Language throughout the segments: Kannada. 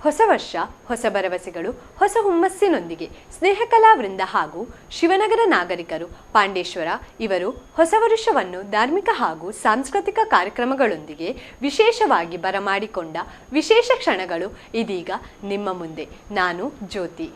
ಹೊಸ ವರ್ಷ ಹೊಸ ಭರವಸೆಗಳು ಹೊಸ ಹುಮ್ಮಸ್ಸಿನೊಂದಿಗೆ ಸ್ನೇಹಕಲಾ ವೃಂದ ಹಾಗೂ ಶಿವನಗರ ನಾಗರಿಕರು ಪಾಂಡೇಶ್ವರ ಇವರು ಹೊಸ ವರ್ಷವನ್ನು ಧಾರ್ಮಿಕ ಹಾಗೂ ಸಾಂಸ್ಕೃತಿಕ ಕಾರ್ಯಕ್ರಮಗಳೊಂದಿಗೆ ವಿಶೇಷವಾಗಿ ಬರಮಾಡಿಕೊಂಡ ವಿಶೇಷ ಕ್ಷಣಗಳು ಇದೀಗ ನಿಮ್ಮ ಮುಂದೆ. ನಾನು ಜ್ಯೋತಿ.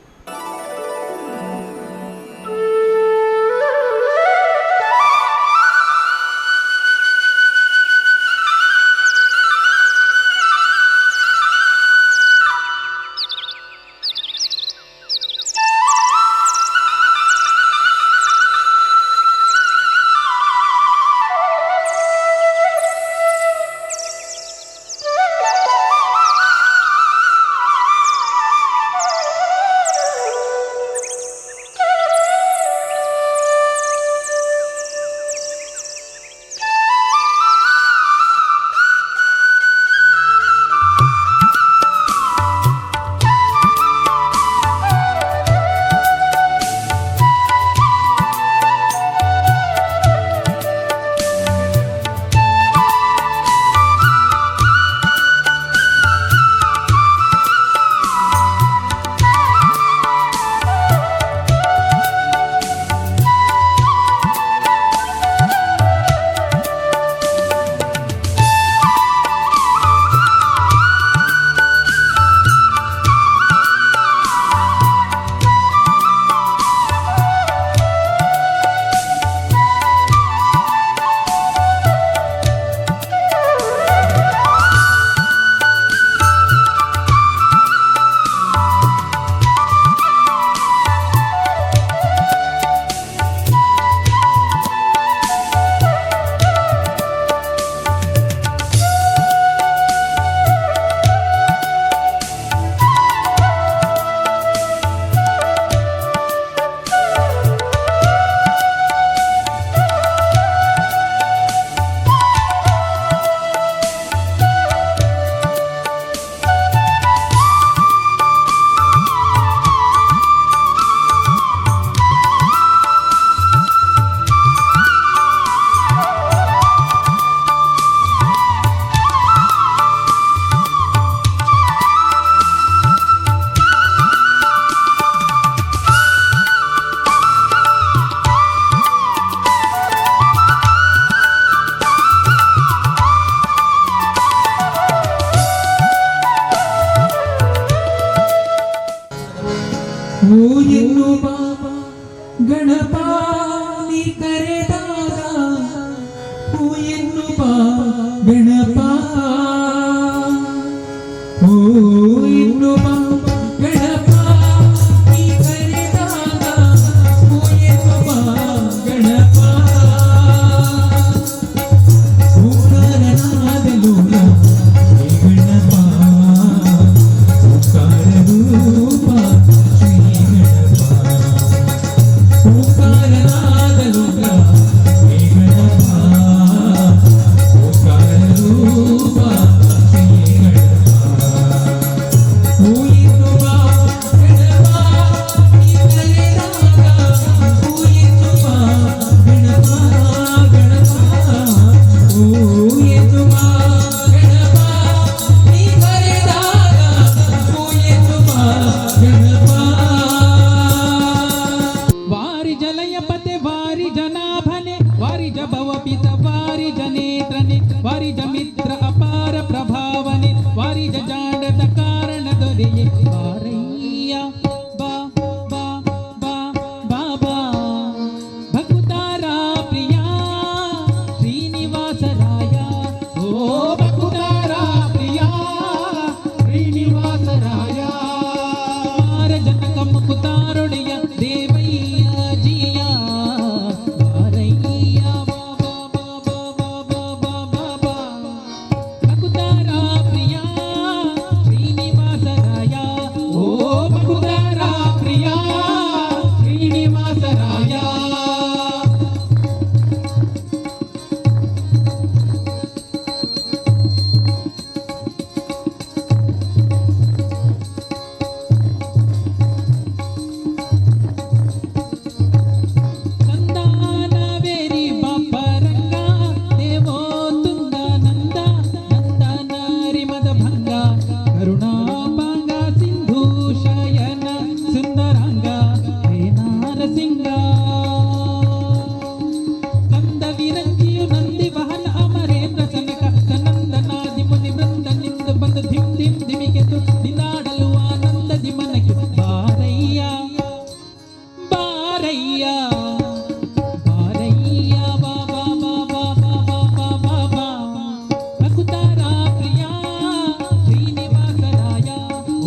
Bakuda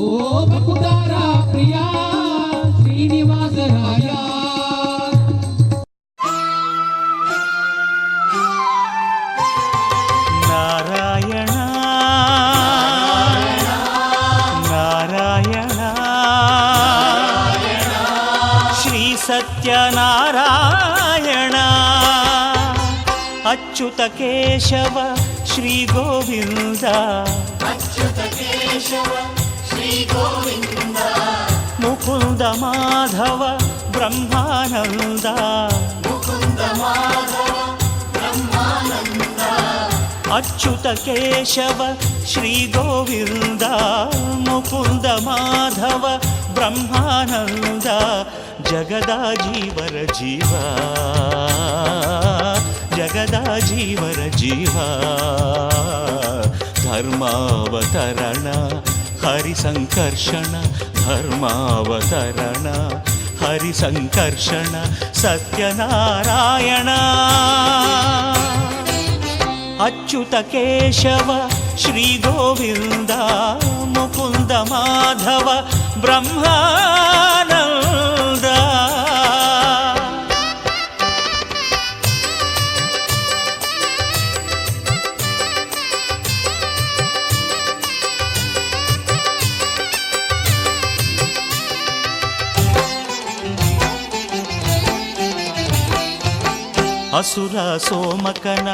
ಓ ಭಕ್ತಾರ ಪ್ರಿಯ ಶ್ರೀನಿವಾಸರಾಯ. ನಾರಾಯಣ ನಾರಾಯಣ ಶ್ರೀ ಸತ್ಯನಾರಾಯಣ ಅಚ್ಯುತ ಕೇಶವ ಶ್ರೀ ಗೋವಿಂದ ಅಚ್ಯುತ ಕೇಶವ ಶ್ರೀ ಗೋವಿಂದ ಮುಕುಂದ ಮಾಧವ ಬ್ರಹ್ಮಾನಂದ ಮುಕುಂದ ಮಾಧವ ಬ್ರಹ್ಮಾನಂದ ಅಚ್ಯುತ ಕೇಶವ ಶ್ರೀ ಗೋವಿಂದ ಮುಕುಂದ ಮಾಧವ ಬ್ರಹ್ಮಾನಂದ ಜಗದ ಜೀವರ ಜೀವ ಜಗದ ಜೀವರ ಜೀವ ಧರ್ಮಾವತರಣ ಹರಿಸಂಕರ್ಷಣ ಧರ್ಮಾವತರಣ ಹರಿಸಂಕರ್ಷಣ ಸತ್ಯನಾರಾಯಣ ಅಚ್ಯುತ ಕೇಶವ ಶ್ರೀ ಗೋವಿಂದ ಮುಕುಂದ ಮಾಧವ ಬ್ರಹ್ಮಾನಂದ. ಅಸುರ ಸೋಮಕನ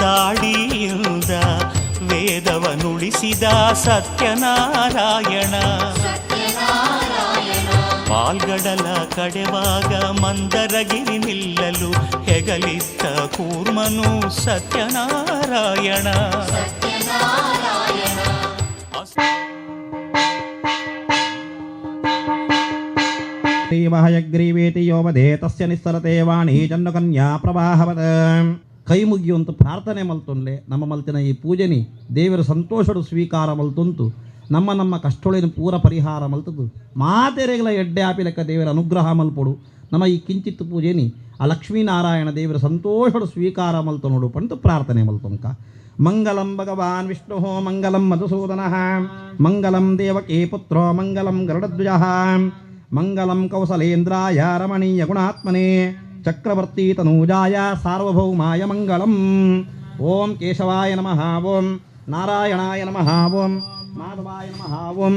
ದಾಡಿಯಿಂದ ವೇದವನುಳಿಸಿದ ಸತ್ಯನಾರಾಯಣ ಪಾಲ್ಗಡಲ ಕಡೆವಾಗ ಮಂದರಗಿರಿ ನಿಲ್ಲಲು ಹೆಗಲಿತ್ತ ಕೂರ್ಮನು ಸತ್ಯನಾರಾಯಣ. ಹಯಗ್ರೀವೇತಿ ಯೋಮಧೇ ತಸ್ಯ ನಿಸ್ಸರತೆ ವಾಣಿ ಜನ್ಮಕನ್ಯಾ ಪ್ರವಾಹವದ. ಕೈ ಮುಗಿಯುವಂತ ಪ್ರಾರ್ಥನೆ ಮಲ್ತೊಂಡ್ಲೆ ನಮ್ಮ ಮಲ್ತಿನ ಈ ಪೂಜೆನಿ ದೇವರ ಸಂತೋಷಡು ಸ್ವೀಕಾರ ಮಲ್ತುಂತು ನಮ್ಮ ನಮ್ಮ ಕಷ್ಟೊಳಿನ ಪೂರ ಪರಿಹಾರ ಮಲ್ತದು ಮಾತೆರೆಗಳ ಎಡ್ಡೆ ಆಪಿಲಕ್ಕ ದೇವರ ಅನುಗ್ರಹ ಮಲ್ಪೊಡು ನಮ್ಮ ಈ ಕಿಂಚಿತ್ತು ಪೂಜೆನಿ ಆ ಲಕ್ಷ್ಮೀನಾರಾಯಣ ದೇವರ ಸಂತೋಷಡು ಸ್ವೀಕಾರ ಮಲ್ತು ನೋಡು ಪಂತು ಪ್ರಾರ್ಥನೆ ಮಲ್ತೊಂಕ. ಮಂಗಲಂ ಭಗವಾನ್ ವಿಷ್ಣು ಮಂಗಲಂ ಮಧುಸೂದನ ಮಂಗಲಂ ದೇವಕೀ ಪುತ್ರೋ ಮಂಗಲಂ ಗರುಡಧ್ವಜ ಮಂಗಲಂ ಕೌಸಲೇಂದ್ರಾಯ ರಮಣೀಯ ಗುಣಾತ್ಮನೆ ಚಕ್ರವರ್ತಿ ತನೂಜಾಯ ಸಾರ್ವಭೌಮಾಯ ಮಂಗಳಂ. ಓಂ ಕೇಶವಾಯ ನಮಃ ಓಂ ನಾರಾಯಣಾಯ ನಮಃ ಓಂ ಮಾಧವಾಯ ನಮಃ ಓಂ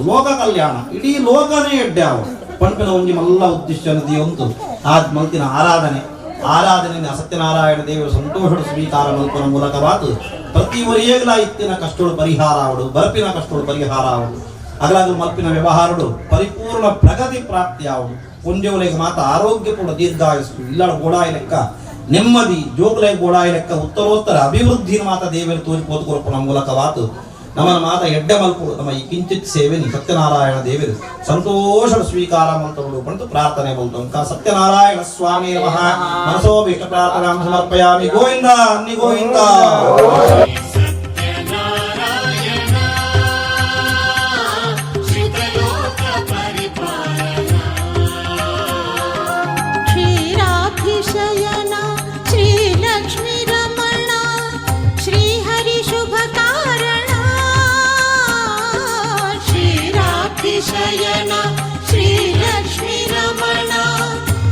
ಲೋಕ ಕಲ್ಯಾಣ ಇಡೀ ಲೋಕನೇ ಎಡ್ಡ್ಯಾವ ಪಂಪಿನ ಒಂಜಿ ಮಲ್ಲ ಉದ್ದೇಶ ಉಂಟು ಆದ್ ಮಲ್ತಿನ ಆರಾಧನೆ ಸತ್ಯನಾರಾಯಣ ದೇವರ ಸಂತೋಷದ ಸ್ವೀಕಾರ ಮಲ್ಪನ ಮೂಲಕವಾದ ಪ್ರತಿ ಒರಿಯೇಗಲ ಇತ್ತಿನ ಕಷ್ಟಗಳು ಪರಿಹಾರ ಆವಡು ಬರ್ಪಿನ ಕಷ್ಟಗಳು ಪರಿಹಾರ ಆವಡು ಅಗಲಾಗಲು ಮಲ್ಪಿನ ವ್ಯವಹಾರಗಳು ಪರಿಪೂರ್ಣ ಪ್ರಗತಿ ಪ್ರಾಪ್ತಿಯಾವುದು ಪುಂಜೋಲೆಗೆ ಮಾತ್ರ ಆರೋಗ್ಯಪೂರ್ಣ ದೀರ್ಘಾಯಸ್ಸು ಇಲ್ಲಡ ಗೋಡಾಯ ಲೆಕ್ಕ ನೆಮ್ಮದಿ ಜೋಗುಲೆ ಗೋಡಾಯ ಲೆಕ್ಕ ಉತ್ತರೋತ್ತರ ಅಭಿವೃದ್ಧಿನ ಮಾತ ದೇವರು ತೋರಿಪೋದು ಕೊರಪುನ ಮೂಲಕವಾತು ನಮ್ಮನ ಮಾತ ಎಡ್ಡ ಮಲ್ಪುಡು ನಮ್ಮ ಈ ಕಿಂಚಿತ್ ಸೇವೆನಿ ಸತ್ಯನಾರಾಯಣ ದೇವರು ಸಂತೋಷ ಸ್ವೀಕಾರ ಮಂತ್ರಗಳು ಬಂತು ಪ್ರಾರ್ಥನೆ ಬಂತು ಸತ್ಯನಾರಾಯಣ ಸ್ವಾಮಿ ನಮಃ ಮನಸೋ ಭೀಷ್ಟ ಪ್ರಾರ್ಥನಾ ಸಮರ್ಪಯಾಮಿ ಗೋವಿಂದ ಅನ್ನಿ ಗೋವಿಂದ शयन श्री लक्ष्मी रमण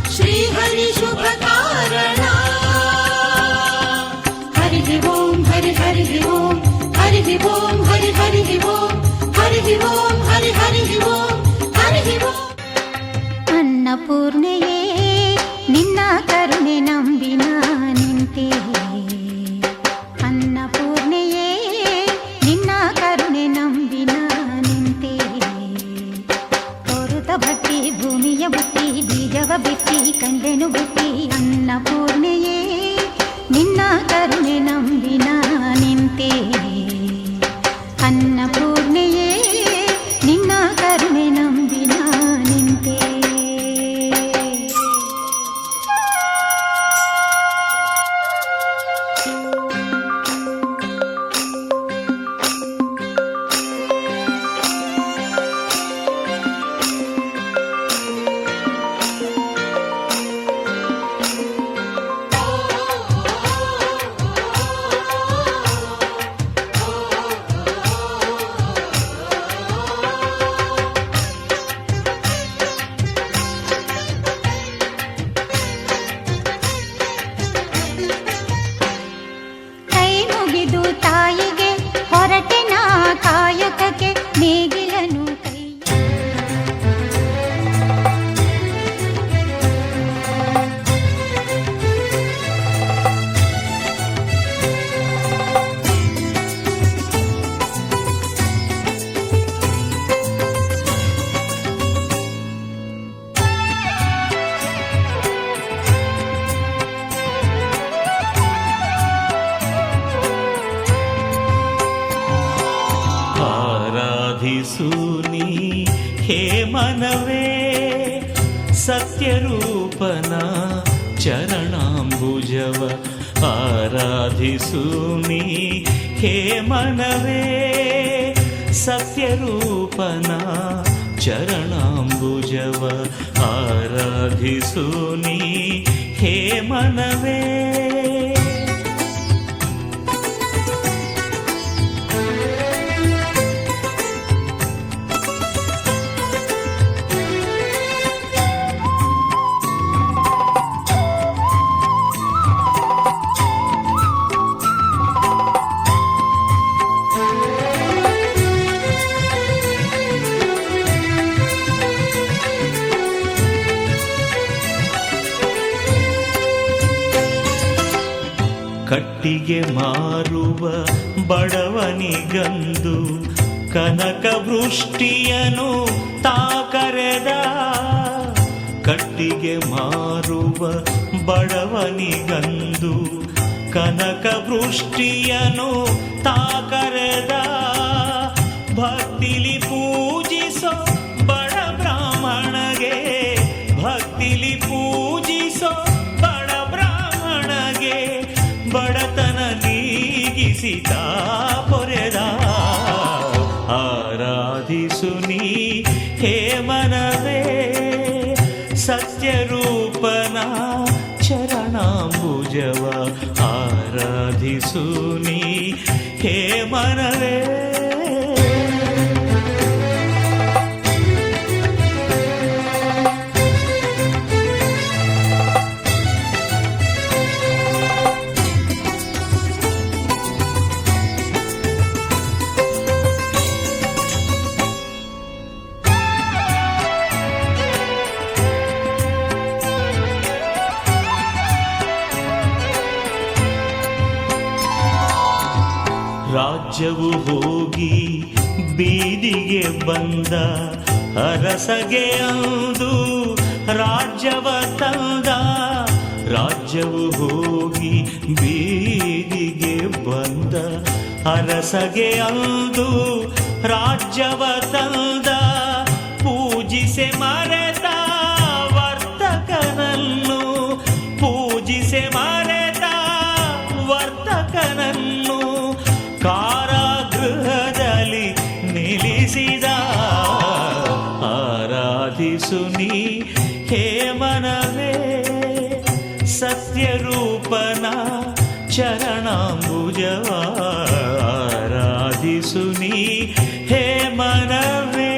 श्री हरि शुभ कारण हरि ओम हरि हरि ओम हरि ओम हरि हरि ओम हरि ओम हरि हरि ओम हरि ओम ಅನ್ನಪೂರ್ಣೆಯೇ ನಿನ್ನ ಕರುಣೆ ನಂಬಿನ ನಿಂತೆ ಅನ್ನಪೂರ್ಣೆಯೇ ನಿನ್ನ ಕರುಣೆ ನಂಬಿನ ನಿಂತೆ ತೋರುತ ಭಕ್ತಿ ಭೂಮಿಯ ಬುಟ್ಟಿ ಬೀಜವ ಬಿತ್ತಿ ಕಂಡೆನು ಬುಟ್ಟಿ ಅನ್ನಪೂರ್ಣೆಯೇ ನಿನ್ನ ಕರುಣೆ ನಂಬಿನ ನಿಂತೆ ಅನ್ನಪೂರ್ಣೆಯೇ ನಿನ್ನ ಕರುಣೆ ನಂಬಿನ ನಿಂತೆ ತಾಯಿಗೆ ಹೊರಟಿನ ಕಾಯಕಕ್ಕೆ ನೇಗಿಲನು ಕೈ ಆರಾಧಿಸುನಿ ಹೇ ಮನವೇ ಸತ್ಯರೂಪನ ಚರಣಾಂಬುಜವ ಆರಾಧಿಸುನಿ ಹೇ ಮನವೇ ಸತ್ಯರೂಪನ ಚರಣಾಂಬುಜವ ಆರಾಧಿಸುನಿ ಹೇ ಮನವೇ ಕಟ್ಟಿಗೆ ಮಾರುವ ಬಡವನಿಗಂದು ಕನಕ ವೃಷ್ಟಿಯನು ತಾಕರೆದ ಕಟ್ಟಿಗೆ ಮಾರುವ ಬಡವನಿಗಂದು ಕನಕ ವೃಷ್ಟಿಯನು ತಾಕರೆದ ಭಕ್ತಿಲಿ ಪೂಜಿಸೋ ಬಡ ಬ್ರಾಹ್ಮಣಗೆ ಭಕ್ತಿಲಿ ಪೂಜಿಸೋ ಬಡ ಬ್ರಾಹ್ಮಣಗೆ ಬಡತನ ನೀಗಿಸಿತಾ ಪೊರೆದ ಆರಾಧಿಸುನಿ ಹೇ ಮನವೇ ಸತ್ಯರೂಪನ ಚರಣಾಂಬುಜವ ಆರಾಧಿಸುನಿ ಹೇ ಮನವೇ ರಾಜ್ಯವು ಹೋಗಿ ಬೀದಿಗೆ ಬಂದ ಅರಸಗೆ ಅಂದು ರಾಜ್ಯವ ತಂದ ರಾಜ್ಯವು ಹೋಗಿ ಬೀದಿಗೆ ಬಂದ ಅರಸಗೆ ಅಂದು ರಾಜ್ಯವ ತಂದ ಪೂಜಿಸೆ ಮರೆತ ವರ್ತಕನನ್ನು ಪೂಜಿಸೆ ಮರೆತ ವರ್ತಕನನ್ನು ಕಾರಾಗೃಹದಲ್ಲಿ ನಿಲ್ಲಿಸಿದ ಆರಾಧಿಸು ನೀ ಹೇ ಮನವೇ ಸತ್ಯರೂಪನ ಚರಣಾಂಬುಜವ ಆರಾಧಿಸು ನೀ ಹೇ ಮನವೇ.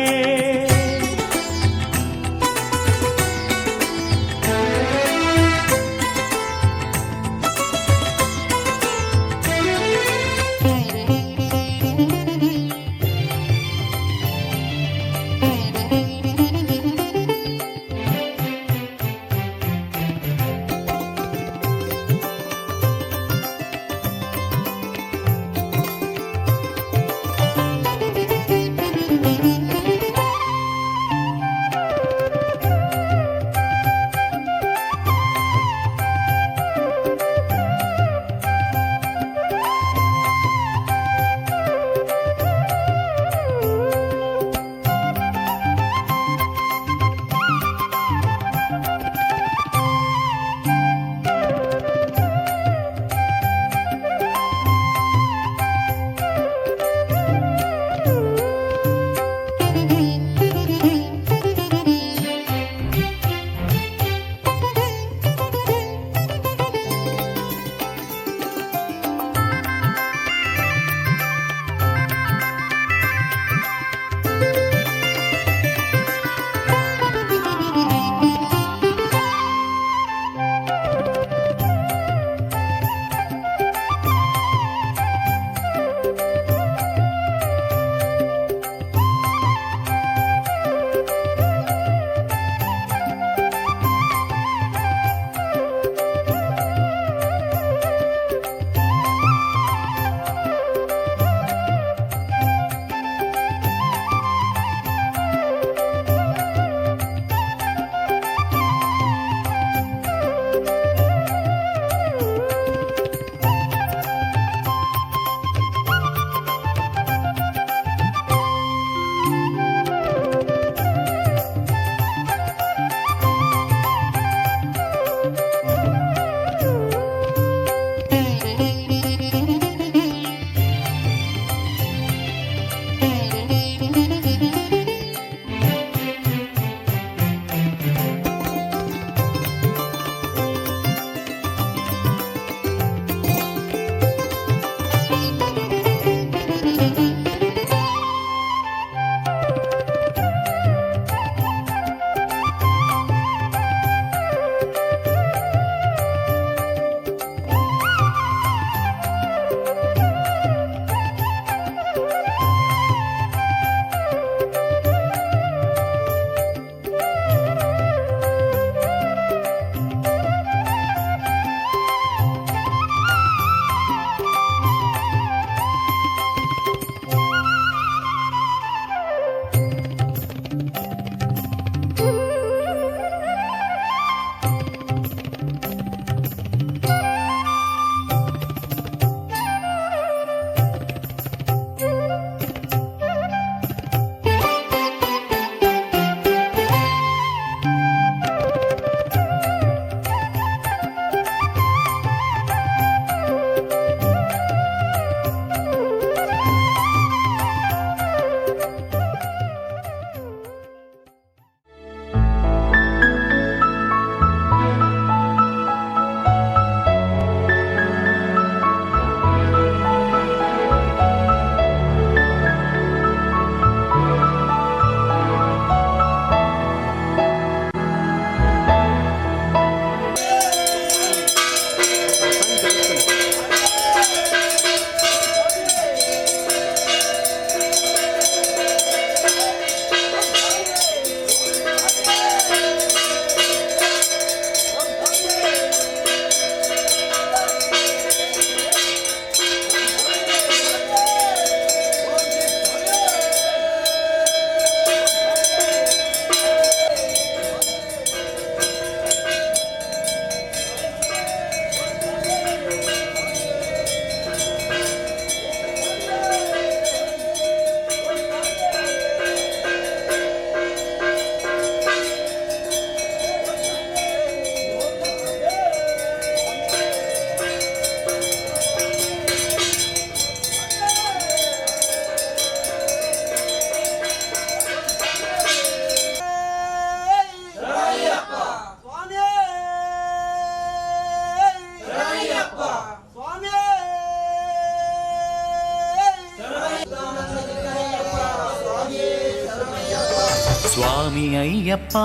ಸ್ವಾಮಿ ಅಯ್ಯಪ್ಪ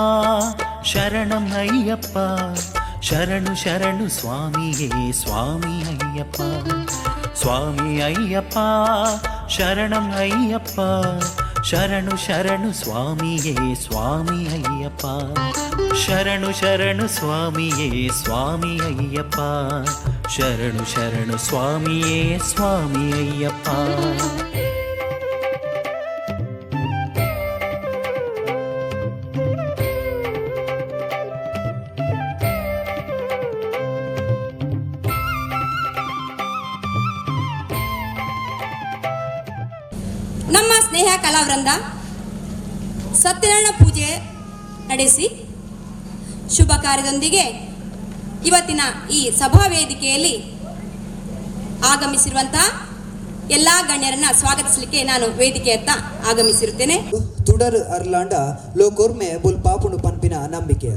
ಶರಣಂ ಅಯ್ಯಪ್ಪ ಶರಣು ಶರಣು ಸ್ವಾಮಿಯೇ ಸ್ವಾಮಿ ಅಯ್ಯಪ್ಪ ಸ್ವಾಮಿ ಅಯ್ಯಪ್ಪ ಶರಣಂ ಅಯ್ಯಪ್ಪ ಶರಣು ಶರಣು ಸ್ವಾಮಿಯೇ ಸ್ವಾಮಿ ಅಯ್ಯಪ್ಪ ಶರಣು ಶರಣು ಸ್ವಾಮಿಯೇ ಸ್ವಾಮಿ ಅಯ್ಯಪ್ಪ ಶರಣು ಶರಣು ಸ್ವಾಮಿಯೇ ಸ್ವಾಮಿ ಅಯ್ಯಪ್ಪ. ನಮ್ಮ ಸ್ನೇಹ ಕಲಾವೃಂದ ಸತ್ಯನಾರಾಯಣ ಪೂಜೆ ನಡೆಸಿ ಶುಭ ಕಾರ್ಯದೊಂದಿಗೆ ಇವತ್ತಿನ ಈ ಸಭಾ ವೇದಿಕೆಯಲ್ಲಿ ಆಗಮಿಸಿರುವಂತಹ ಎಲ್ಲ ಗಣ್ಯರನ್ನ ಸ್ವಾಗತಿಸಲಿಕ್ಕೆ ನಾನು ವೇದಿಕೆಯತ್ತ ಆಗಮಿಸಿರುತ್ತೇನೆ. ತುಡರ್ ಅರ್ಲಾಂಡ ಲೋಕೋರ್ಮೆ ಬುಲ್ ಪಾಪುಂಡು ಪನ್ಪಿನ ನಂಬಿಕೆ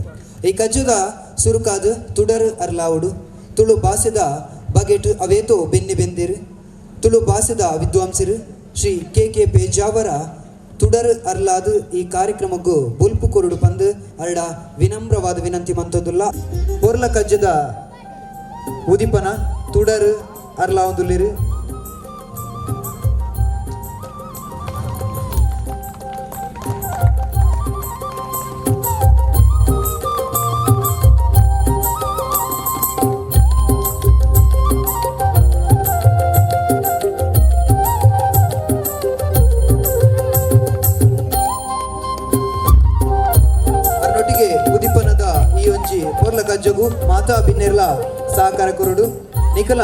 ಈ ಕಜ್ಜುದ ಸುರುಕಾದ ತುಡರ್ ಅರ್ಲಾವುಡು ತುಳು ಭಾಷೆದ ಬಗೆಟ್ ಅವೇತೋ ಬೆನ್ನಿ ಬೆಂದಿರು ತುಳು ಭಾಷೆದ ವಿದ್ವಾಂಸರು ಶ್ರೀ ಕೆ ಪೇಜಾವರ ತುಡರ್ ಅರ್ಲಾದು ಈ ಕಾರ್ಯಕ್ರಮಕ್ಕೂ ಬುಲ್ಪು ಕೊರುಡು ಪಂದು ಅರಡ ವಿನಮ್ರವಾದ ವಿನಂತಿ ಮಂತೊಂದುಲ್ಲ ಪೊರ್ಲ ಕಜ್ಜದ ಉದಿಪನ ತುಡರ್ ಅರ್ಲಾ ಒಂದುಲ್ಲಿರು ಪೊರ್ಲ ಕಜ್ಜಗು ಮಾತಾ ಬಿನ್ನೆರ್ಲ ಸಹಕಾರ ಕೊರಡು ನಿಖಲ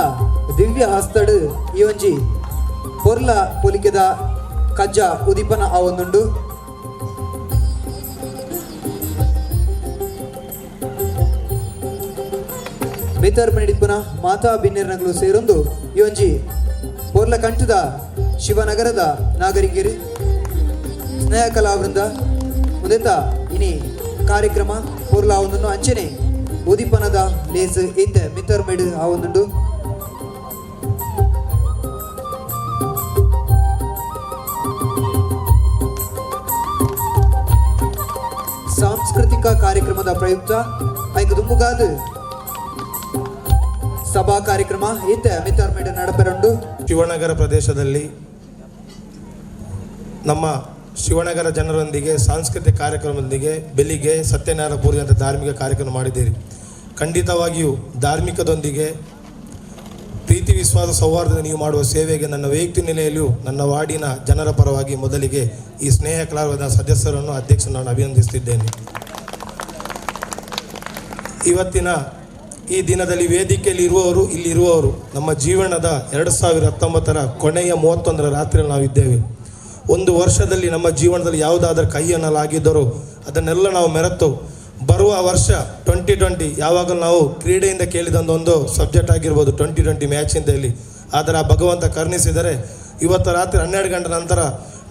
ದಿವ್ಯ ಹಸ್ತಡು ಈ ಒಂಜಿ ಪೊರ್ಲ ಪೊಲಿಕೆದ ಕಜ್ಜ ಉದಿಪನ ಆ ಒಂದುಂಡು ಬೇತರ್ ಮಣಿಪುನ ಮಾತಾ ಬಿನ್ನೆರ್ನಗಳು ಸೇರೊಂದು ಈ ಒಂಜಿ ಪೊರ್ಲ ಕಂಠದ ಶಿವನಗರದ ನಾಗರಿಕರು ಸ್ನೇಹ ಕಲಾವೃಂದ ಉದೆತ ಇನಿ ಕಾರ್ಯಕ್ರಮ ಪೊರ್ಲ ಒಂದನ್ನು ಅಂಚನೆ ಉದಿಪನದ ಲೇಸ್ ಇಂದ ಮಿತರ್ ಮೆಡ್ ಆ ಒಂದುಂಡು ಸಾಂಸ್ಕೃತಿಕ ಕಾರ್ಯಕ್ರಮದ ಪ್ರಯುಕ್ತ ಐದು ದುಂಬುಗಾದ ಸಭಾ ಕಾರ್ಯಕ್ರಮ ಇಂದ ಮಿತರ್ ಮೆಡ್ ನಡಪೆರಂಡು. ಶಿವನಗರ ಪ್ರದೇಶದಲ್ಲಿ ನಮ್ಮ ಶಿವನಗರ ಜನರೊಂದಿಗೆ ಸಾಂಸ್ಕೃತಿಕ ಕಾರ್ಯಕ್ರಮದೊಂದಿಗೆ ಬೆಳಿಗ್ಗೆ ಸತ್ಯನಾರಾಯಣ ಪೂಜೆ ಅಂತ ಧಾರ್ಮಿಕ ಕಾರ್ಯಕ್ರಮ ಮಾಡಿದ್ದೀರಿ. ಖಂಡಿತವಾಗಿಯೂ ಧಾರ್ಮಿಕದೊಂದಿಗೆ ಪ್ರೀತಿ ವಿಶ್ವಾಸ ಸೌಹಾರ್ದ ನೀವು ಮಾಡುವ ಸೇವೆಗೆ ನನ್ನ ವೈಯಕ್ತಿಕ ನೆಲೆಯಲ್ಲಿಯೂ ನನ್ನ ವಾರ್ಡಿನ ಜನರ ಪರವಾಗಿ ಮೊದಲಿಗೆ ಈ ಸ್ನೇಹ ಕಲಾವಿದ ಸದಸ್ಯರನ್ನು ಅಧ್ಯಕ್ಷರನ್ನು ನಾನು ಅಭಿನಂದಿಸುತ್ತಿದ್ದೇನೆ. ಇವತ್ತಿನ ಈ ದಿನದಲ್ಲಿ ವೇದಿಕೆಯಲ್ಲಿ ಇರುವವರು ಇಲ್ಲಿರುವವರು ನಮ್ಮ ಜೀವನದ 2019 ಕೊನೆಯ 31 ರಾತ್ರಿಯಲ್ಲಿ ನಾವಿದ್ದೇವೆ. ಒಂದು ವರ್ಷದಲ್ಲಿ ನಮ್ಮ ಜೀವನದಲ್ಲಿ ಯಾವುದಾದ್ರೂ ಕೈಯನ್ನಲಾಗಿದ್ದರೂ ಅದನ್ನೆಲ್ಲ ನಾವು ಮೆರೆತು ಬರುವ ವರ್ಷ 2020 ಯಾವಾಗಲೂ ನಾವು ಕ್ರೀಡೆಯಿಂದ ಕೇಳಿದಂದೊಂದು ಸಬ್ಜೆಕ್ಟ್ ಆಗಿರ್ಬೋದು 2020 ಮ್ಯಾಚಿಂದ ಇಲ್ಲಿ. ಆದರೆ ಆ ಭಗವಂತ ಕರುಣಿಸಿದರೆ ಇವತ್ತು ರಾತ್ರಿ 12 ಗಂಟೆ ನಂತರ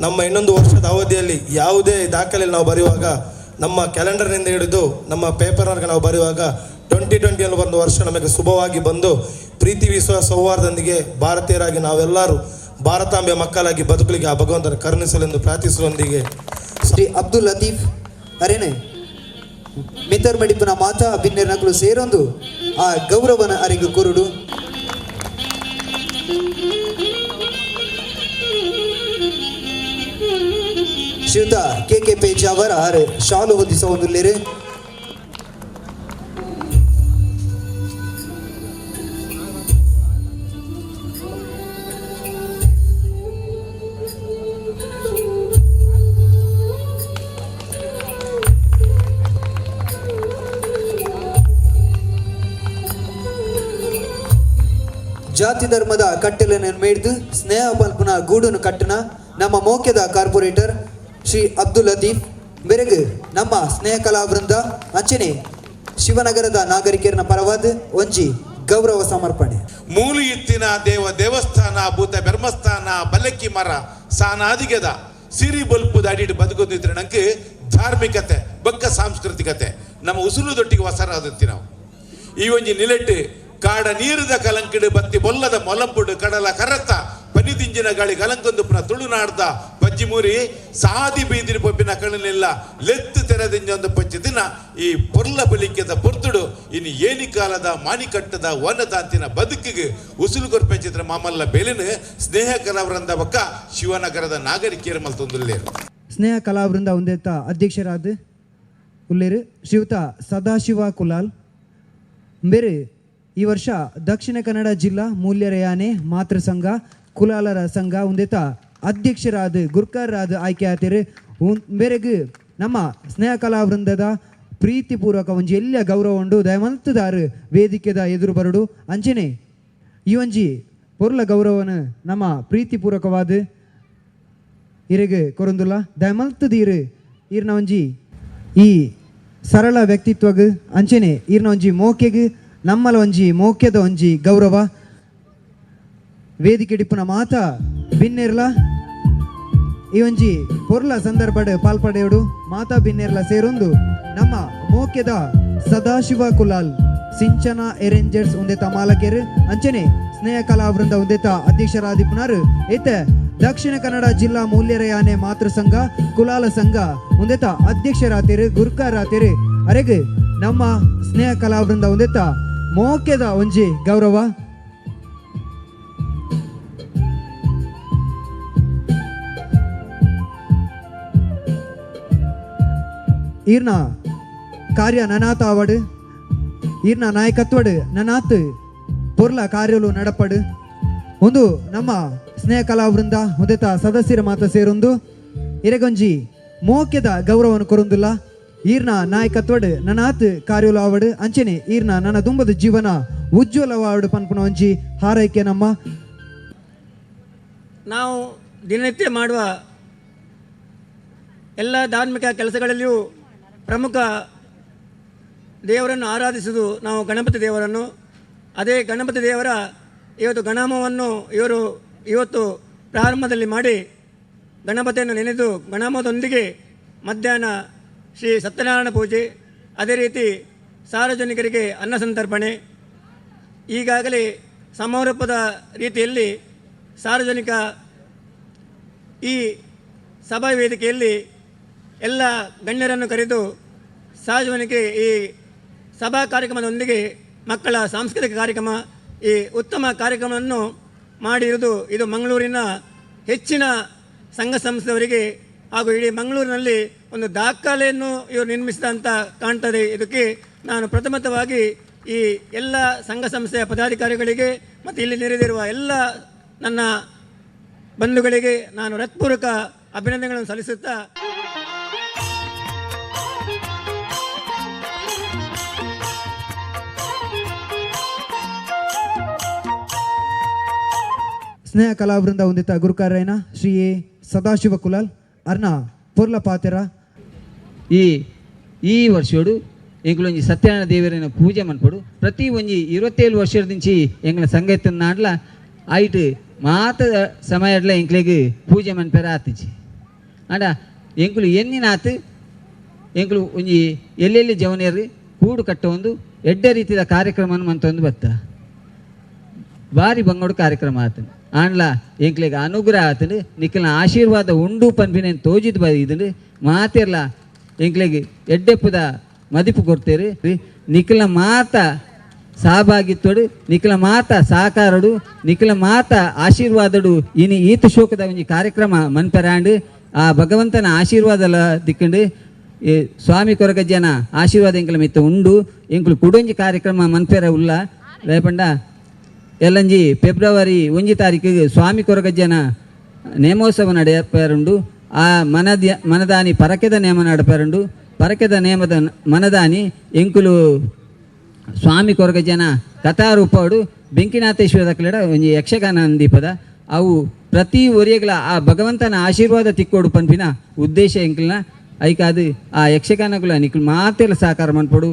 ನಮ್ಮ ಇನ್ನೊಂದು ವರ್ಷದ ಅವಧಿಯಲ್ಲಿ ಯಾವುದೇ ದಾಖಲೆಯಲ್ಲಿ ನಾವು ಬರೆಯುವಾಗ ನಮ್ಮ ಕ್ಯಾಲೆಂಡರ್ನಿಂದ ಹಿಡಿದು ನಮ್ಮ ಪೇಪರ್ನರ್ಗೆ ನಾವು ಬರೆಯುವಾಗ 2020 ಒಂದು ವರ್ಷ ನಮಗೆ ಶುಭವಾಗಿ ಬಂದು ಪ್ರೀತಿ ವಿಶ್ವಾಸ ಸೌಹಾರ್ದದೊಂದಿಗೆ ಭಾರತೀಯರಾಗಿ ನಾವೆಲ್ಲರೂ ಭಾರತಾಂಬೆ ಮಕ್ಕಳಾಗಿ ಬದುಕಲಿಕ್ಕೆ ಆ ಭಗವಂತನ ಕರುಣಿಸಲೆಂದು ಪ್ರಾರ್ಥಿಸುವೊಂದಿಗೆ ಶ್ರೀ ಅಬ್ದುಲ್ ಲತೀಫ್ ಅರೇನೆ ಮಿತರ್ ಮಡಿಪುನ ಮಾತಾ ಬಿನ್ನೆರ್ನಗಳು ಸೇರೊಂದು ಆ ಗೌರವನ ಅರಿಗು ಕೊರುಡು. ಶ್ರೀಯುತ ಕೆ ಪೇಜಾವರ ಶಾಲು ಹೊದಿಸ ಒಂದುಲ್ಲೇರು. ಜಾತಿ ಧರ್ಮದ ಕಟ್ಟೆಲನ್ನು ಮೇಯ್ದು ಸ್ನೇಹ ಪಲ್ಪನ ಗೂಡನ್ನು ಕಟ್ಟನ ನಮ್ಮ ಮೋಕ್ಯದ ಕಾರ್ಪೊರೇಟರ್ ಶ್ರೀ ಅಬ್ದುಲ್ ಲತೀಫ್ ಬೆರಗು ನಮ್ಮ ಸ್ನೇಹ ಕಲಾವೃಂದ ಅಂಚನೆ ಶಿವನಗರದ ನಾಗರಿಕರನ ಪರವಾದ ಒಂಜಿ ಗೌರವ ಸಮರ್ಪಣೆ. ಮೂಲು ಇತ್ತಿನ ದೇವಸ್ಥಾನ ಭೂತ ಬೆರ್ಮಸ್ಥಾನ ಬಲ್ಲಕ್ಕಿ ಮರ ಸಾನಾದಿಗೆದ ಸಿರಿ ಬಲ್ಪುದ ಅಡಿಟ್ಟು ಬದುಕೋದಿದ್ರೆ ನಂಗೆ ಧಾರ್ಮಿಕತೆ ಬಕ್ಕ ಸಾಂಸ್ಕೃತಿಕತೆ ನಮ್ಮ ಉಸುಲುದೊಟ್ಟಿಗೆ ಹೊಸರಾದತ್ತಿ ನಾವು ಈ ಒಂಜಿ ನಿಲೆಟ್ಟು ಕಾಡ ನೀರದ ಕಲಂಕಿಡು ಬತ್ತಿ ಬೊಲ್ಲದ ಮೊಲಂಪುಡು ಕಡಲ ಕರತ ಪನಿದಿಂಜಿನ ಗಾಳಿ ಕಲಂಕೊಂದು ಪುನಃ ತುಳುನಾಡ್ದ ಬಜ್ಜ ಒಂಜಿ ಮೂರಿ ಸಾದಿ ಬೀದಿನ ಪೊಪ್ಪಿನ ಕಣ್ಣನೆಲ್ಲ ಲೆತ್ತು ತೆರೆದಿಂಜೊಂದು ಪಂಚ ದಿನ ಈ ಪೊರ್ಲ ಬಲಿಕೆದ ಪೊರ್ತುಡು ಇನ್ನು ಏನಿ ಕಾಲದ ಮಾನಿಕಟ್ಟದ ವನದಾಂತಿನ ಬದುಕಿಗೆ ಉಸುಲು ಕೊರ್ಪೆಂಚಿದ್ರ ಮಾಮಲ್ಲ ಬೆಲೆನು ಸ್ನೇಹ ಕಲಾವೃಂದ ಬಕ್ಕ ಶಿವನಗರದ ನಾಗರಿಕರು ಮಲ್ತೊಂದುಲ್ಲೇರು. ಸ್ನೇಹ ಕಲಾವೃಂದ ಒಂದೇತ ಅಧ್ಯಕ್ಷರಾದ ಉಲ್ಲೇರು ಶ್ರೀಯುತ ಸದಾಶಿವ ಕುಲಾಲ್ ಬೇರೆ ಈ ವರ್ಷ ದಕ್ಷಿಣ ಕನ್ನಡ ಜಿಲ್ಲಾ ಮೂಲ್ಯರಯಾನೆ ಮಾತೃ ಸಂಘ ಕುಲಾಲರ ಸಂಘ ಒಂದೇತ ಅಧ್ಯಕ್ಷರಾದ ಗುರ್ಕರ್ರಾದ ಆಯ್ಕೆ ಆತೇರು ಬೇರೆಗೆ ನಮ್ಮ ಸ್ನೇಹ ಕಲಾವೃಂದದ ಪ್ರೀತಿಪೂರ್ವಕ ಒಂಜಿ ಎಲ್ಲ ಗೌರವ ಉಂಡು ದಯಮಂತದಾರು ವೇದಿಕೆದ ಎದುರು ಬರಡು ಅಂಚನೆ ಈ ಒಂಜಿ ಪೊರ್ಲ ಗೌರವನ ನಮ್ಮ ಪ್ರೀತಿಪೂರ್ವಕವಾದ ಇರೆಗೆ ಕೊರೊಂದುಲ್ಲ ದಯಮಲ್ತದೀರು ಈರ್ನ ಒಂಜಿ ಈ ಸರಳ ವ್ಯಕ್ತಿತ್ವಗ ಅಂಚನೆ ಈರ್ನ ಒಂಜಿ ಮೋಕೆಗೆ ನಮ್ಮಲ ಒಂಜಿ ಮೋಕ್ಯದ ಒಂಜಿ ಗೌರವ ವೇದಿಕೆ ಡಿಪ್ಪುನ ಮಾತ ಭಿನ್ನೆರ್ಲ ಈ ಒಂಜಿ ಪೊರ್ಲ ಸಂದರ್ಭಡ್ ಪಾಲ್ಪಡೆಯೋಡು ಮಾತಾ ಭಿನ್ನೆರ್ಲ ಸೇರೊಂದು ನಮ್ಮ ಮೋಕ್ಯದ ಸದಾಶಿವ ಕುಲಾಲ್ ಸಿಂಚನ ಎರೇಂಜರ್ಸ್ ಒಂದೇತ ಮಾಲಕೇರು ಅಂಚನೆ ಸ್ನೇಹ ಕಲಾವೃಂದ ಒಂದೇತ ಅಧ್ಯಕ್ಷರಾದಿಪ್ಪುನಾರು ಏತ ದಕ್ಷಿಣ ಕನ್ನಡ ಜಿಲ್ಲಾ ಮೂಲ್ಯರಯಾನೆ ಮಾತೃ ಸಂಘ ಕುಲಾಲ ಸಂಘ ಒಂದೇತ ಅಧ್ಯಕ್ಷರಾತೇರು ಗುರ್ಕರಾತೇರು ಅರೆಗೆ ನಮ್ಮ ಸ್ನೇಹ ಕಲಾವೃಂದ ಒಂದೇತ ಮೋಕ್ಯದ ಒಂಜಿ ಗೌರವ ಈರ್ನ ಕಾರ್ಯ ನನಾತ ಆವಡು ಈರ್ನ ನಾಯಕತ್ವಡು ನನಾತ್ ಪೊರ್ಲ ಕಾರ್ಯಲು ನಡಪಡು ಒಂದು ನಮ್ಮ ಸ್ನೇಹ ಕಲಾವೃಂದ ಉದೇತ ಸದಸ್ಯರ ಮಾತ ಸೇರೊಂದು ಇರೆಗೊಂಜಿ ಮೋಕ್ಯದ ಗೌರವವನ್ನು ಕೊರೊಂದುಲ್ಲ ಈರ್ನ ನಾಯಕತ್ವಡು ನನಾತ್ ಕಾರ್ಯಲು ಆವಡು ಅಂಚನೆ ಈರ್ನ ನನ್ನ ದುಂಬದ ಜೀವನ ಉಜ್ವಲವಾಡು ಪನ್ಪುನ ಒಂಜಿ ಹಾರೈಕೆ ನಮ್ಮ ನಾವು ದಿನನಿತ್ಯ ಮಾಡುವ ಎಲ್ಲ ಧಾರ್ಮಿಕ ಕೆಲಸಗಳಲ್ಲಿಯೂ ಪ್ರಮುಖ ದೇವರನ್ನು ಆರಾಧಿಸುವುದು ನಾವು ಗಣಪತಿ ದೇವರನ್ನು. ಅದೇ ಗಣಪತಿ ದೇವರ ಇವತ್ತು ಗಣಾಮವನ್ನು ಇವತ್ತು ಪ್ರಾರಂಭದಲ್ಲಿ ಮಾಡಿ ಗಣಪತಿಯನ್ನು ನೆನೆದು ಗಣಾಮದೊಂದಿಗೆ ಮಧ್ಯಾಹ್ನ ಶ್ರೀ ಸತ್ಯನಾರಾಯಣ ಪೂಜೆ, ಅದೇ ರೀತಿ ಸಾರ್ವಜನಿಕರಿಗೆ ಅನ್ನ ಸಂತರ್ಪಣೆ, ಈಗಾಗಲೇ ಸಮಾರೋಪದ ರೀತಿಯಲ್ಲಿ ಸಾರ್ವಜನಿಕ ಈ ಸಭಾ ವೇದಿಕೆಯಲ್ಲಿ ಎಲ್ಲ ಗಣ್ಯರನ್ನು ಕರೆದು ಸಾರ್ವಜನಿಕ ಈ ಸಭಾ ಕಾರ್ಯಕ್ರಮದೊಂದಿಗೆ ಮಕ್ಕಳ ಸಾಂಸ್ಕೃತಿಕ ಕಾರ್ಯಕ್ರಮ ಈ ಉತ್ತಮ ಕಾರ್ಯಕ್ರಮವನ್ನು ಮಾಡಿರುವುದು ಇದು ಮಂಗಳೂರಿನ ಹೆಚ್ಚಿನ ಸಂಘ ಸಂಸ್ಥೆಯವರಿಗೆ ಹಾಗೂ ಇಡೀ ಮಂಗಳೂರಿನಲ್ಲಿ ಒಂದು ದಾಖಲೆಯನ್ನು ಇವರು ನಿರ್ಮಿಸಿದಂತ ಕಾಣ್ತದೆ. ಇದಕ್ಕೆ ನಾನು ಪ್ರಥಮತವಾಗಿ ಈ ಎಲ್ಲ ಸಂಘ ಸಂಸ್ಥೆಯ ಪದಾಧಿಕಾರಿಗಳಿಗೆ ಮತ್ತು ಇಲ್ಲಿ ನೆರೆದಿರುವ ಎಲ್ಲ ನನ್ನ ಬಂಧುಗಳಿಗೆ ನಾನು ಹೃತ್ಪೂರ್ವಕ ಅಭಿನಂದನೆಗಳನ್ನು ಸಲ್ಲಿಸುತ್ತಾ ಸ್ನೇಹ ಕಲಾವೃಂದ ಒಂದಿತ ಗುರುಕಾರಯ್ಯನ ಶ್ರೀ ಎ ಸದಾಶಿವ ಕುಲಾಲ್ ಅರ್ನ ಪೊರ್ಲ ಪಾತೆರ ಈ ವರ್ಷೋಡು ಎಂಗಳೊಂಜಿ ಸತ್ಯನಾರಾಯಣ ದೇವರನ್ನ ಪೂಜೆ ಮನ್ಪಡು ಪ್ರತಿ ಒಂಜಿ 27 ವರ್ಷದಿಂಚಿ ಎಂಗಳ ಸಂಗೀತ ನಾಡ್ಲ ಆಯ್ತು ಮಾತ ಸಮಯಡ್ಲ ಎಂಕ್ಲೆಗ್ ಪೂಜೆ ಮನ್ಪೆರ ಆತಿಜಿ ಆಂಡ ಎಂಕುಲು ಎನ್ನಿನಾತ್ ಎಂಕುಲು ಒಂಜಿ ಎಲ್ಲೆಲ್ಲಿ ಜವನೇರು ಕೂಡು ಕಟ್ಟ ಒಂದು ಎಡ್ಡ ರೀತಿಯ ಕಾರ್ಯಕ್ರಮ ಮಂತೊಂದು ಬತ್ತ ಭಾರಿ ಬಂಗೋಡು ಕಾರ್ಯಕ್ರಮ ಆತನು ಆಂಡ್ಲ ಎಂಕ್ಲೆಗ್ ಅನುಗ್ರಹ ಆತನು ನಿಖಲ್ನ ಆಶೀರ್ವಾದ ಉಂಡು ಪನ್ಪಿನೇನು ತೋಜಿದ್ ಬೈದು ಮಾತಿರ್ಲ ಎಂಕ್ಲೆಗ್ ಎಡ್ಡೆಪ್ಪದ ಮದಿಪು ಕೊಡ್ತೇರು ನಿಖಲ್ನ ಮಾತ ಸಹಭಾಗಿತ್ವಡು ನಿಖಲ ಮಾತ ಸಹಕಾರಡು ನಿಖಲ ಮಾತ ಆಶೀರ್ವಾದಡು ಇನಿ ಈತ ಶೋಕದ ಒಂಜಿ ಕಾರ್ಯಕ್ರಮ ಮನ್ಪೆರಾಂಡು ಆ ಭಗವಂತನ ಆಶೀರ್ವಾದಲ ದಿಕ್ಕಂಡು ಸ್ವಾಮಿ ಕೊರಗಜ್ಜನ ಆಶೀರ್ವಾದ ಎಂಕಲ ಮಿತ್ತ ಉಂಡು ಎಂಕುಲು ಕುಡೊಂಜಿ ಕಾರ್ಯಕ್ರಮ ಮನ್ಪೆರ ಉಲ್ಲ ರೇಪಂಡ ಎಲ್ಲಂಜಿ ಫೆಬ್ರವರಿ 1 ತಾರೀಕಿಗೆ ಸ್ವಾಮಿ ಕೊರಗಜ್ಜನ ನೇಮೋತ್ಸವ ನಡೆಯಪೇರುಂಡು ಆ ಮನದಾನಿ ಪರಕೆದ ನೇಮ ನಡಪೇರುಂಡು ಪರಕೆದ ನೇಮದ ಮನದಾನಿ ಎಂಕುಲು ಸ್ವಾಮಿ ಕೊರಗಜ್ಜನ ಕಥಾರೂಪಡು ಬೆಂಕಿನಾಥೇಶ್ವರದ ಕಲೆಡ ಒಂಜಿ ಯಕ್ಷಗಾನ ದೀಪದ ಅವು ಪ್ರತಿ ಒರಿಯಗಳ ಆ ಭಗವಂತನ ಆಶೀರ್ವಾದ ತಿಕ್ಕೋಡು ಪನ್ಪಿನ ಉದ್ದೇಶ ಎಂಕಲ್ನ ಐಕಾದು ಆ ಯಕ್ಷಗಾನಗಳ ನಿಖಲ್ ಮಾತೆಲ್ಲ ಸಹಕಾರ ಮನ್ಪಡು.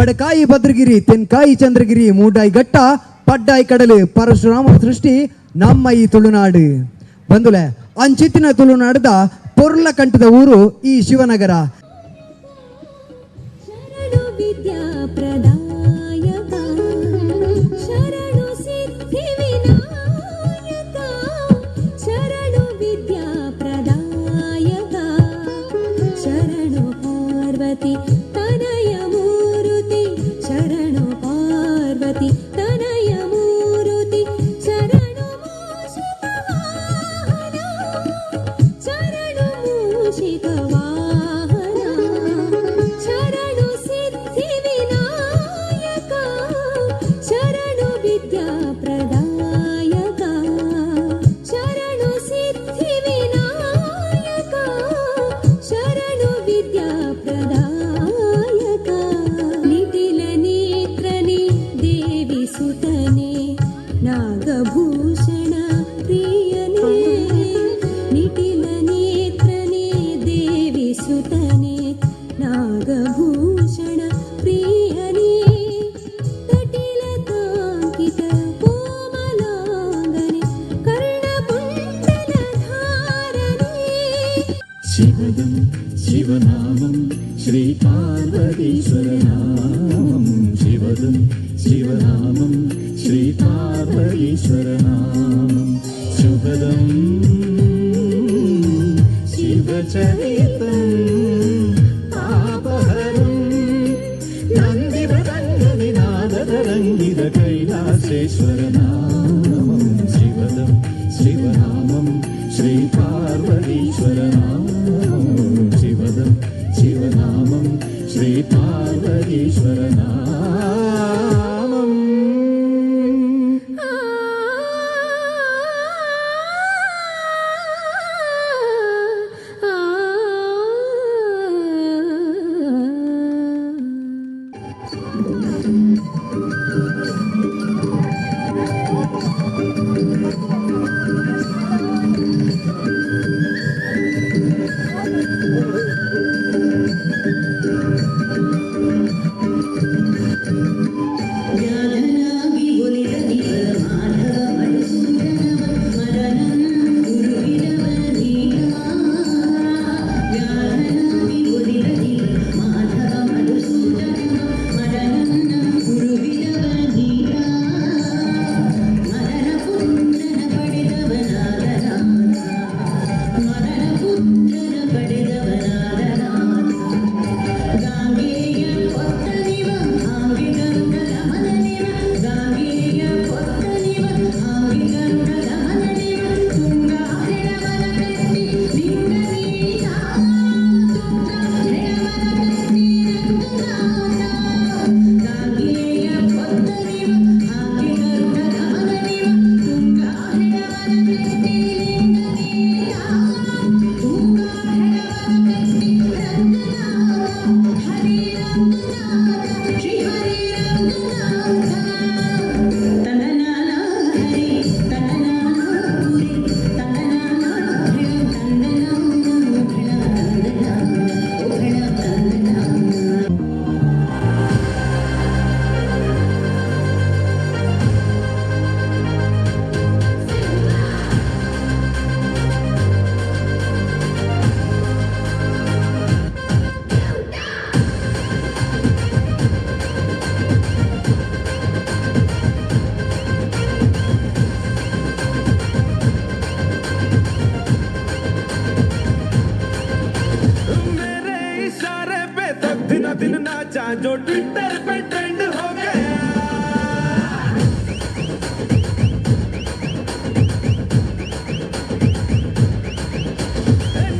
ಬಡಕಾಯಿ ಭದ್ರಗಿರಿ ತೆನ್ಕಾಯಿ ಚಂದ್ರಗಿರಿ ಮೂಡಾಯಿ ಘಟ್ಟ ಪಡ್ಡಾಯಿ ಕಡಲು ಪರಶುರಾಮ ಸೃಷ್ಟಿ ನಮ್ಮ ಈ ತುಳುನಾಡು ಬಂದುಲೆ ಅಂಚಿತ್ತಿನ ತುಳುನಾಡದ ಪೊರ್ಲ ಕಂಠದ ಊರು ಈ ಶಿವನಗರ. ಶರಣು ವಿದ್ಯಾ ಪ್ರದಾಯಕ ಶರಣು ಸಿದ್ಧಿ ವಿನಾಯಕ ಶರಣು ವಿದ್ಯಾ ಪ್ರದಾಯಕ ಶರಣು ಪಾರ್ವತಿ ತನಯ ಮೂರುತಿ ಶರಣು ಪಾರ್ವತಿ ತನಯ ಮೂರುತಿ ಶರಣು ಮೂಷಿಕ ವಾಹನ ಶರಣು ಮೂಷಿಕ ವಾಹನ ಶರಣು ಸಿದ್ಧಿ ವಿನಾಯಕ ಶರಣು ವಿದ್ಯಾ ಪ್ರದಾಯಕ ಶರಣು ಸಿದ್ಧಿ ವಿನಾಯಕ ಶರಣು ವಿದ್ಯಾ ಪ್ರದಾಯಕ ನಿಟಿಲ ನೇತ್ರನೇ ದೇವಿ ಸುತನೇ ನಾಗಭೂಷಣ ಪ್ರಿಯನೇ ನಿಟಿಲ ನೇತ್ರನೇ ದೇವಿ ಸುತನೇ ನಾಗಭೂಷಣ ಪ್ರಿಯನೇ ತಟಿಲ ಕಾಂಕಿತ ಕೋಮಲಾಂಗನೆ ಕರ್ಣಕುಂಡಲ ಧಾರಣೆ ಶಿವದಂ ಶಿವನಾಮಂ ಶ್ರೀ ಪಾರ್ವತೀಶ್ವರನಾಮಂ ಶಿವದಂ ಶಿವನಾಮಂ ಶ್ರೀ ಪಾರ್ವತೀಶ್ವರನಾಮಂ ಶುಭದಂ ಶಿವಚರಿತಂ ಪಾಪಹರಂ ನಂದಿಮೃದಂಗ ವಿನಾದರಂಗಿತ ಕೈಲಾಸೇಶ್ವರನಾಮಂ ಶಿವದಂ ಶಿವನಾಮಂ ಶ್ರೀ ಪಾರ್ವತೀಶ್ವರನಾಮಂ ಶಿವದಂ ಶಿವನಾಮಂ ಶ್ರೀ ಪಾರ್ವತೀಶ್ವರನಾಮಂ. दिन नाचा जो ट्विटर पे ट्रेंड हो गया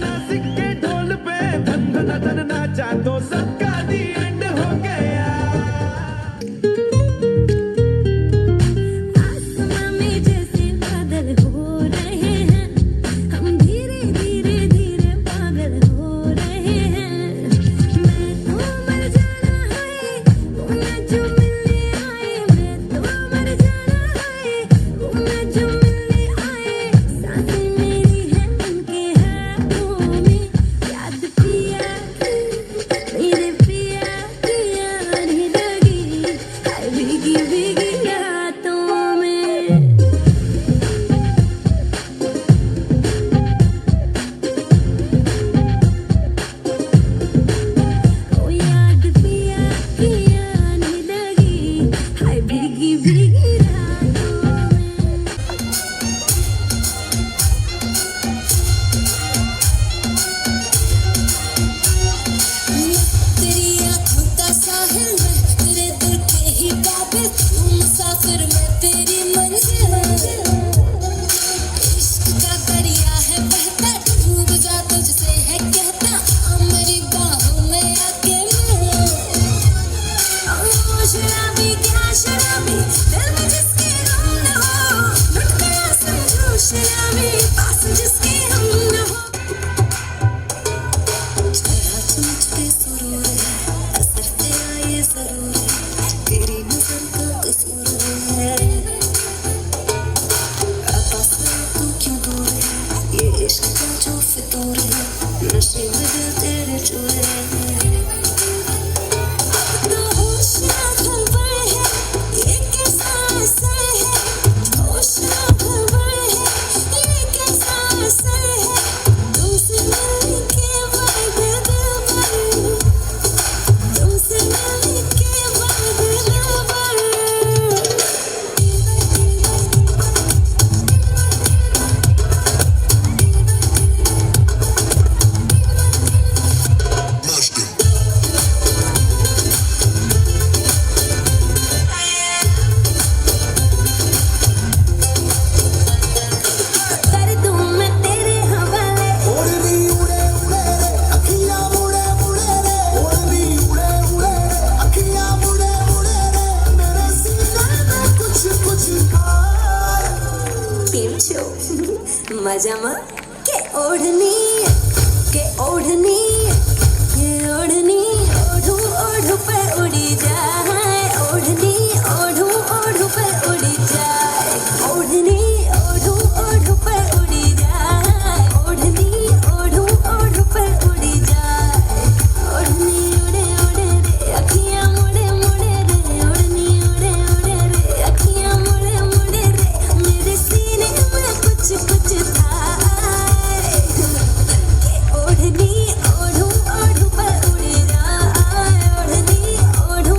नासिक के ढोल पे धन धन धन नाचा तो सबका दी एंड हो गया आसमां में जैसे बादल हो रहे हैं हम धीरे धीरे धीरे पागल हो रहे हैं मैं तो मर जाना है ये इश्क का जो फितूर है नशे में दिल तेरे चूर है अब तो होश ना खबर है ये कैसा असर है होश ना खबर है ये कैसा असर है तुमसे मिलने के बाद दिल भर तुमसे मिलने के बाद दिल भर कर दूं मैं तेरे हवाले उड़नी उड़े उड़े रे अखियां मुड़े मुड़े रे उड़नी उड़े उड़े रे अखियां मुड़े मुड़े रे मेरे सीने में कुछ कुछ खाए કેમ છો મજામાં કે ઓઢની ઓઢું ઓઢું પર ઉડી જાય ઓઢની ઓઢું પર ઉડી જાય ઓઢની ઓઢું પર ઉડી જાય ઓઢની ઓઢું પર ઉડી જાય ઓઢની ઉડે ઉડે રે અખિયાં મુડે મુડે રે ઓઢની ઉડે ઉડે રે અખિયાં મુડે મુડે रे मेरे सीने में कुछ कुछ था ओढ़नी ओढ़ू ओढ़ू पर उड़ जाए ओढ़नी ओढ़ू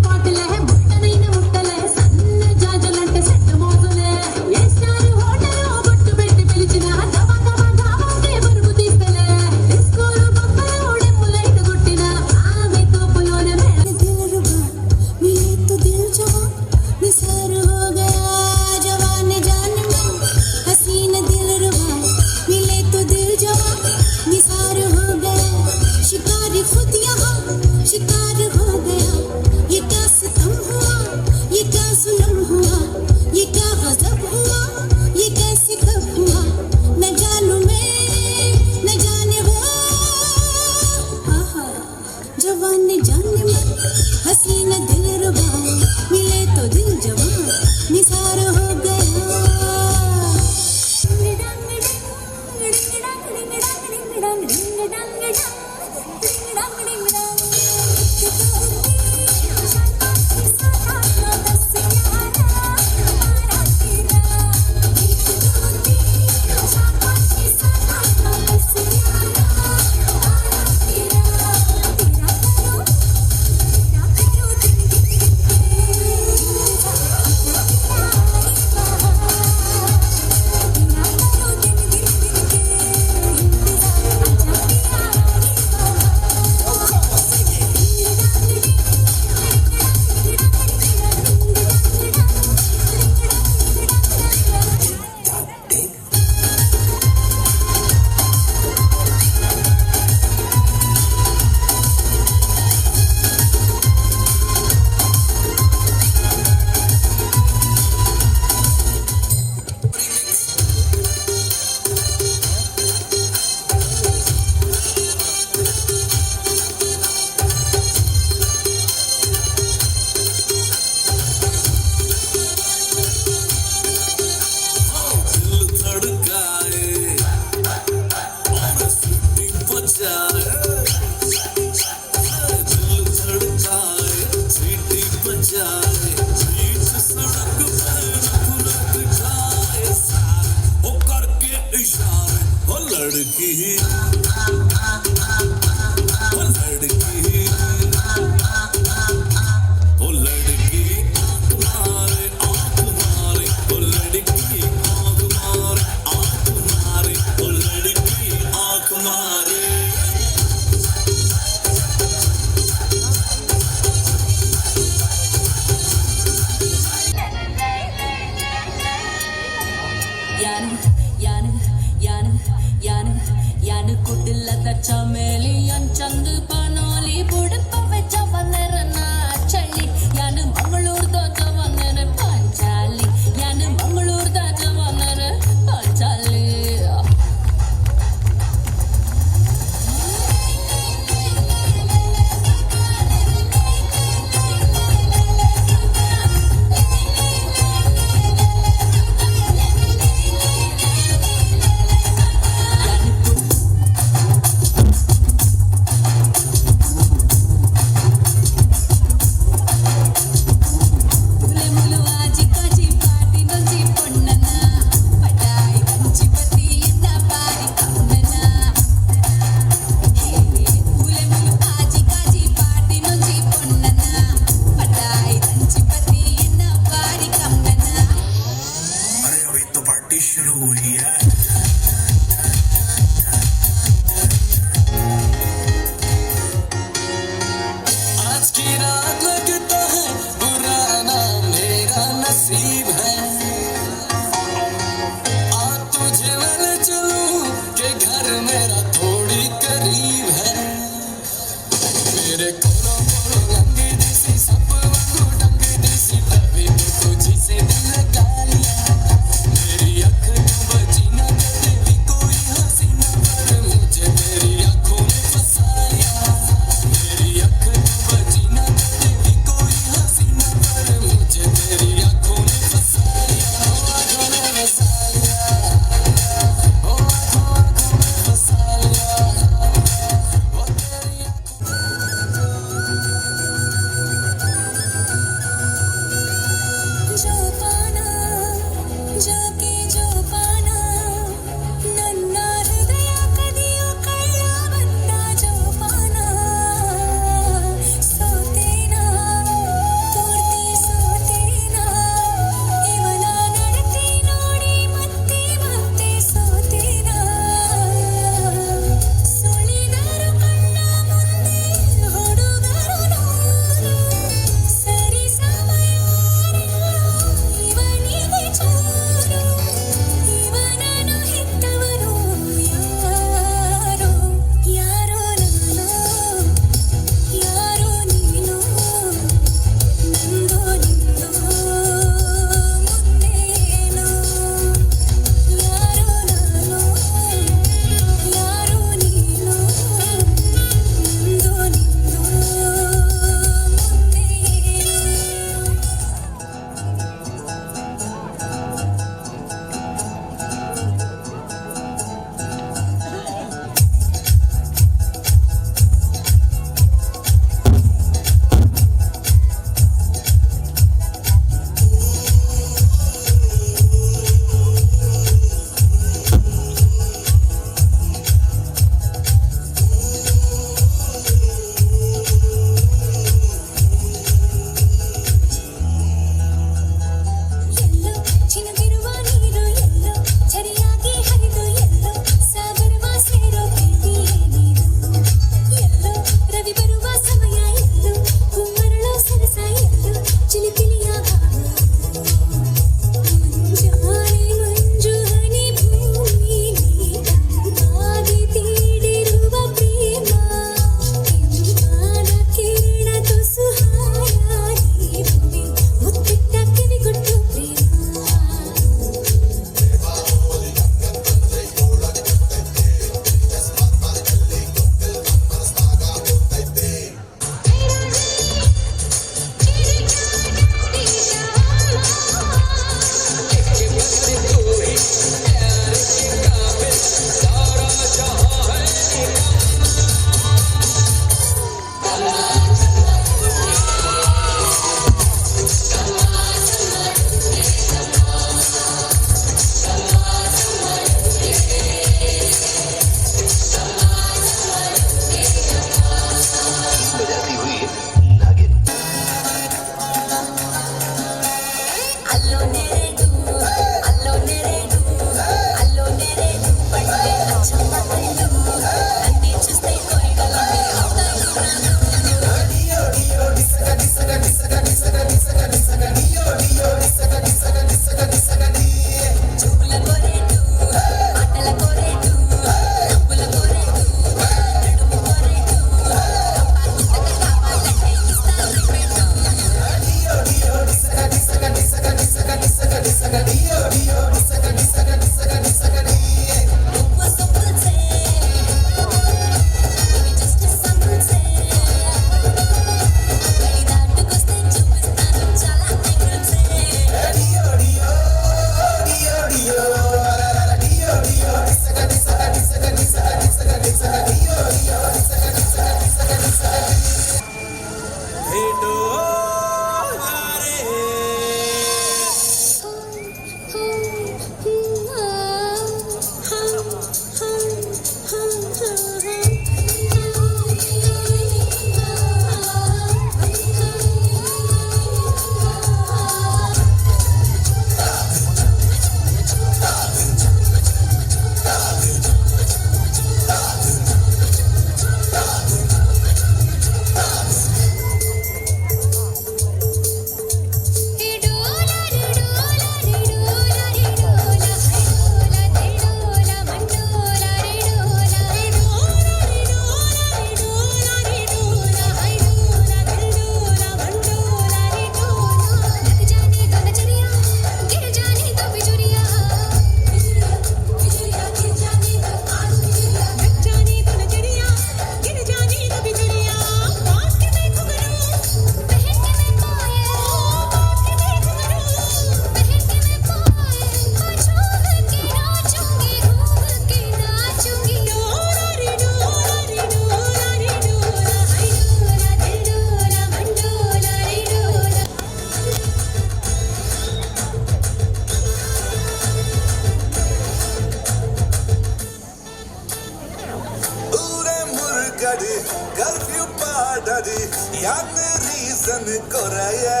ಪುಡಯೇ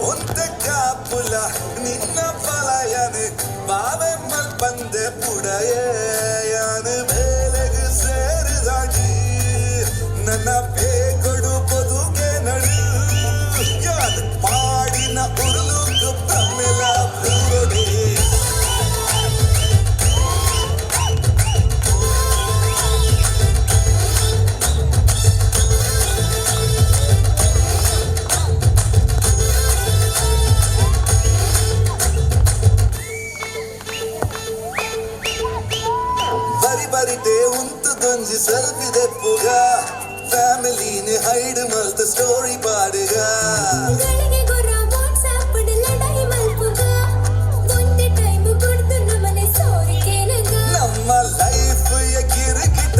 ಒಂತೆ ಕಾಪುಲ ನಿನ್ನ ಪಲಯನೆ ಬಾವೆ ಮಲ್ಪಂದೆ ಪುಡಯೇ ಯಾನು ಬೇಲೆಗೆ ಸೇರಿದಾಗಿ ನನ್ನ ಬೇಕೊಡು ಬದುಕೆ ನಡು ಯಾನು ಪಾಡಿನ ಉರುಳುಕು ಪ್ರಮೆಲ ಬುರುಡಿ ಬರಿತೆ ಉಂಟು ದೊಂಜಿ ಸೆಲ್ಫಿದೆ ಪುಗ ಫ್ಯಾಮಿಲಿನ ಹೈಡ್ ಮಲ್ತ ಸ್ಟೋರಿ ಪಾಡುಗ ಗಳಿಗೆ ಗೊರ ವಾಟ್ಸಾಪ್ ಲಡೈ ಮಲ್ಪುಗ ಒಂದೇ ಟೈಮ್ ಕುಡ್ದು ನಮನೆ ಸೋರಿ ಕೇನಗ ನಮ್ಮ ಲೈಫ್ ಗಿರಿಗಿಟ್ಟ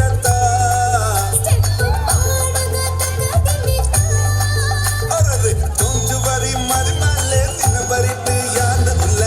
ಸ್ಟೆಪ್ ಮಾಡಗ ತಗದಿಮಿತ ಅರೆ ತುಂಜು ಬರಿ ಮರಿ ಮಲ್ಲೆ ನಿನ್ನ ಬರಿಟ್ಟು ಯಾಂದ ಉಲ್ಲ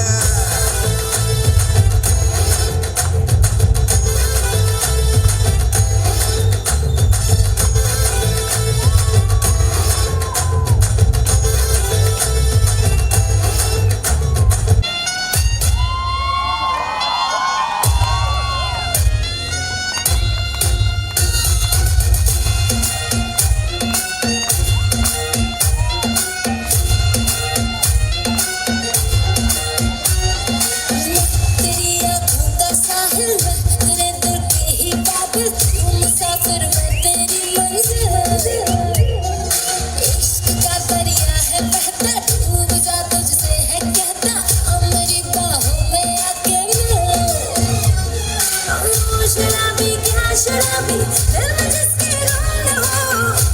शराबी दिल में जिसके रोन हो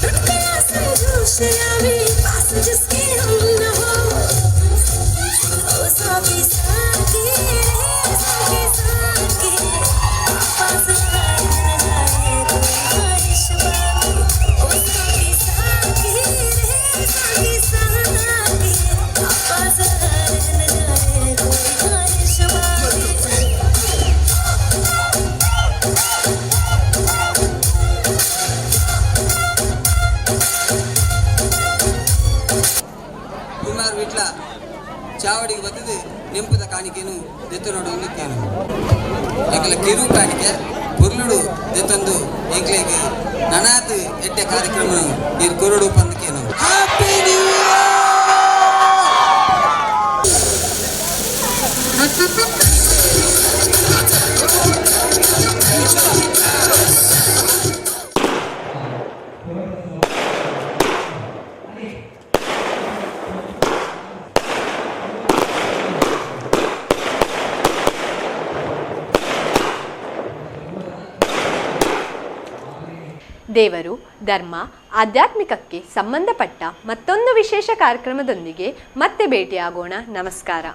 टूट गया समझो शराबी पास जिसके हम न हो ओ साकी साकी साकी साकी पास आए न जाए कोई ख्वाहिश बाकी ओ साकी साकी साकी साकी पास आए न जाए कोई ख्वाहिश बाकी ಕುಮಾರ್ ವಿಟ್ಲ ಚಾವಡಿಗೆ ಬತ್ತದು ನೆಂಪುದ ಕಾಣಿಕೆನು ದೆತ್ತು ನೋಡುವುದು ಕೇನು ಎಂಕಲ ಕಿರು ಕಾಣಿಕೆ ಪುರ್ಲುಡು ದೆತ್ತೊಂದು ಎಂಕ್ಲೆಗೆ ನನಾತ್ ಎಡ್ಡೆ ಕಾರ್ಯಕ್ರಮ ನೀರು ಕೊರಡು ಪಂದಕೇನು ಹ್ಯಾಪಿ ನ್ಯೂ ದೇವರು ಧರ್ಮ ಆಧ್ಯಾತ್ಮಿಕಕ್ಕೆ ಸಂಬಂಧಪಟ್ಟ ಮತ್ತೊಂದು ವಿಶೇಷ ಕಾರ್ಯಕ್ರಮದೊಂದಿಗೆ ಮತ್ತೆ ಭೇಟಿಯಾಗೋಣ. ನಮಸ್ಕಾರ.